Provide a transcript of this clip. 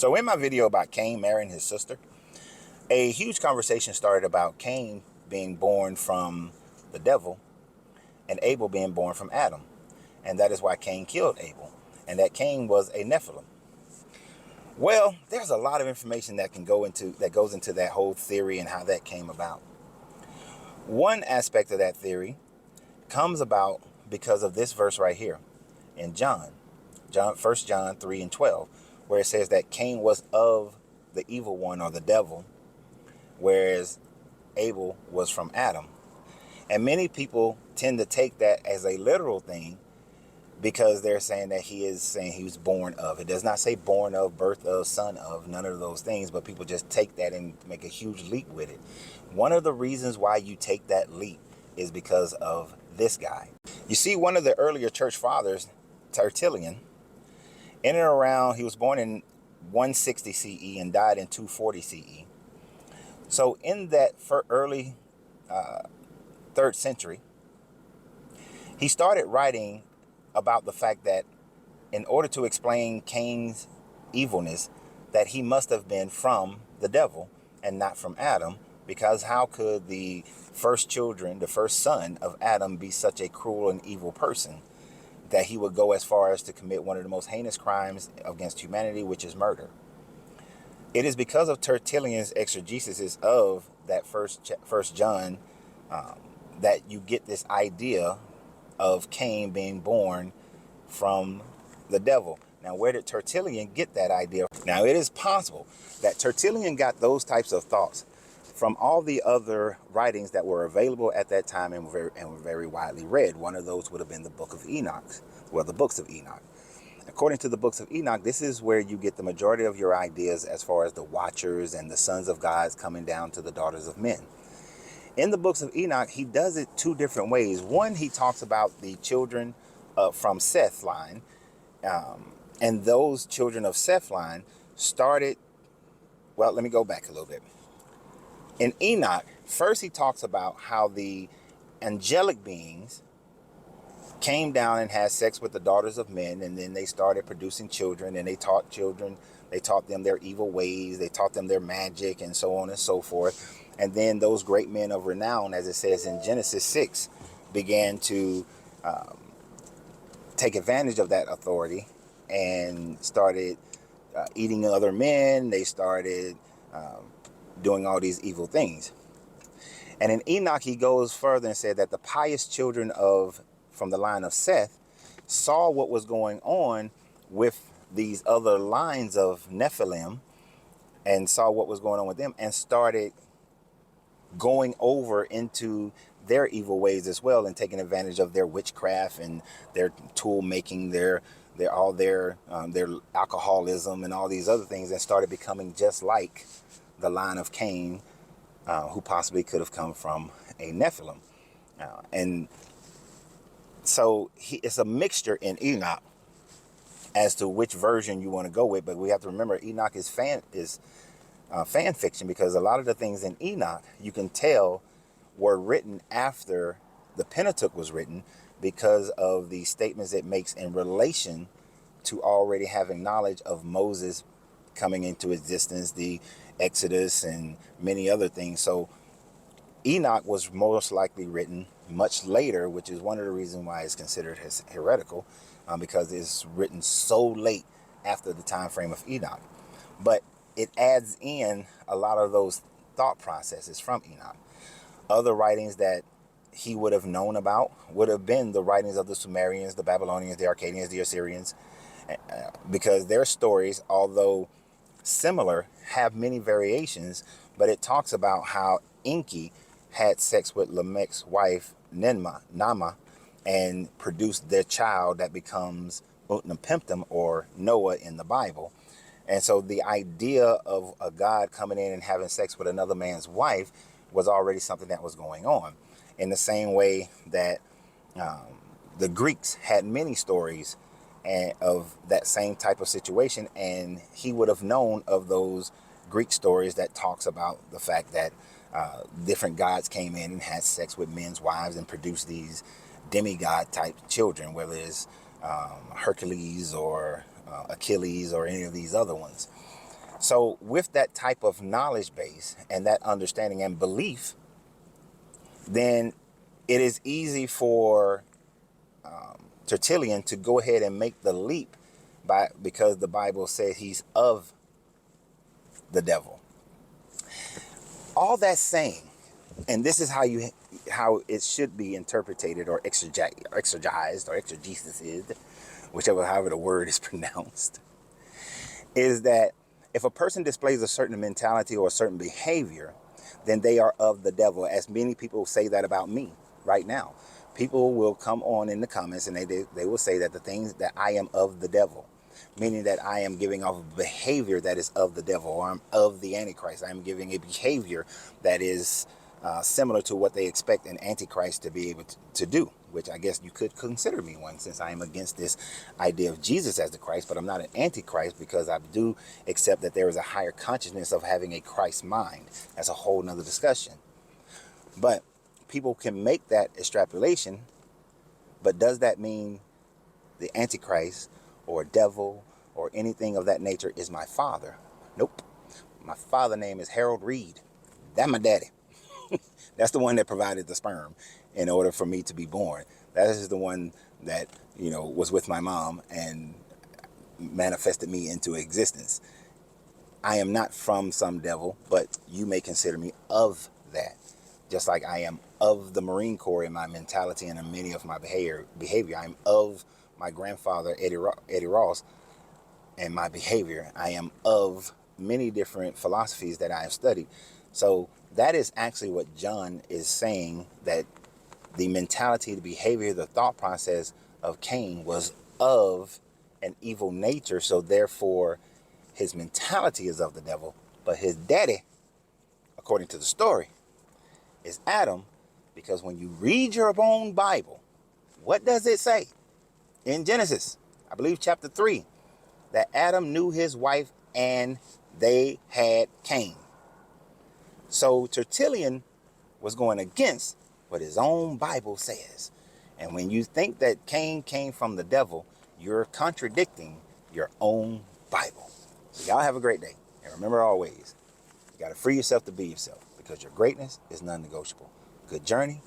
So in my video about Cain marrying his sister, a huge conversation started about Cain being born from the devil and Abel being born from Adam. And that is why Cain killed Abel, and that Cain was a Nephilim. Well, there's a lot of information that goes into that whole theory and how that came about. One aspect of that theory comes about because of this verse right here in John 1 John 3 and 12, where it says that Cain was of the evil one, or the devil, whereas Abel was from Adam. And many people tend to take that as a literal thing because they're saying that he was born of. It does not say born of, birth of, son of, none of those things, but people just take that and make a huge leap with it. One of the reasons why you take that leap is because of this guy. You see, one of the earlier church fathers, Tertullian, in and around, he was born in 160 CE and died in 240 CE. So in that early 3rd century, he started writing about the fact that in order to explain Cain's evilness, that he must have been from the devil and not from Adam, because how could the first son of Adam, be such a cruel and evil person that he would go as far as to commit one of the most heinous crimes against humanity, which is murder. It is because of Tertullian's exegesis of that first John that you get this idea of Cain being born from the devil. Now, where did Tertullian get that idea? Now, it is possible that Tertullian got those types of thoughts from all the other writings that were available at that time and were very widely read. One of those would have been the Book of Enoch, well, the books of Enoch. According to the books of Enoch, this is where you get the majority of your ideas as far as the watchers and the sons of God coming down to the daughters of men. In the books of Enoch, he does it two different ways. One, he talks about the children from Seth's line, and those children of Seth's line started, well, let me go back a little bit. In Enoch, first he talks about how the angelic beings came down and had sex with the daughters of men, and then they started producing children, and they taught them their evil ways, they taught them their magic, and so on and so forth. And then those great men of renown, as it says in Genesis 6, began to take advantage of that authority and started eating other men. They started doing all these evil things. And in Enoch, he goes further and said that the pious children from the line of Seth saw what was going on with these other lines of Nephilim, and saw what was going on with them, and started going over into their evil ways as well, and taking advantage of their witchcraft and their tool making, their alcoholism and all these other things, and started becoming just like the line of Cain, who possibly could have come from a Nephilim. And so it's a mixture in Enoch as to which version you want to go with. But we have to remember, Enoch is fan fiction, because a lot of the things in Enoch, you can tell, were written after the Pentateuch was written, because of the statements it makes in relation to already having knowledge of Moses coming into existence, the Exodus, and many other things. So Enoch was most likely written much later, which is one of the reasons why it's considered as heretical, because it's written so late after the time frame of Enoch. But it adds in a lot of those thought processes from Enoch. Other writings that he would have known about would have been the writings of the Sumerians, the Babylonians, the Akkadians, the Assyrians, because their stories, although similar, have many variations. But it talks about how Enki had sex with Lamech's wife Nama and produced their child that becomes Utnapishtim, or Noah, in the Bible. And so the idea of a God coming in and having sex with another man's wife was already something that was going on. In the same way that the Greeks had many stories of that same type of situation, and he would have known of those Greek stories that talks about the fact that different gods came in and had sex with men's wives and produced these demigod type children, whether it's Hercules or Achilles or any of these other ones. So with that type of knowledge base and that understanding and belief, then it is easy for Tertullian to go ahead and make the leap because the Bible says he's of the devil. All that saying, and this is how it should be interpreted or exegized or exegesis is, however the word is pronounced, is that if a person displays a certain mentality or a certain behavior, then they are of the devil, as many people say that about me right now. People will come on in the comments and they will say that the things that I am of the devil, meaning that I am giving off a behavior that is of the devil, or I'm of the Antichrist. I'm giving a behavior that is similar to what they expect an Antichrist to be able to do, which I guess you could consider me one, since I am against this idea of Jesus as the Christ, but I'm not an Antichrist because I do accept that there is a higher consciousness of having a Christ mind. That's a whole nother discussion. But people can make that extrapolation, but does that mean the Antichrist or devil or anything of that nature is my father? Nope. My father's name is Harold Reed. That's my daddy. That's the one that provided the sperm in order for me to be born. That is the one that, was with my mom and manifested me into existence. I am not from some devil, but you may consider me of that. Just like I am of the Marine Corps in my mentality and in many of my behavior. I'm of my grandfather, Eddie Ross, and my behavior. I am of many different philosophies that I have studied. So that is actually what John is saying, that the mentality, the behavior, the thought process of Cain was of an evil nature. So therefore, his mentality is of the devil, but his daddy, according to the story, is Adam, because when you read your own Bible, what does it say? In Genesis, I believe chapter 3, that Adam knew his wife and they had Cain. So Tertullian was going against what his own Bible says. And when you think that Cain came from the devil, you're contradicting your own Bible. So y'all have a great day. And remember always, you got to free yourself to be yourself, because your greatness is non-negotiable. Good journey.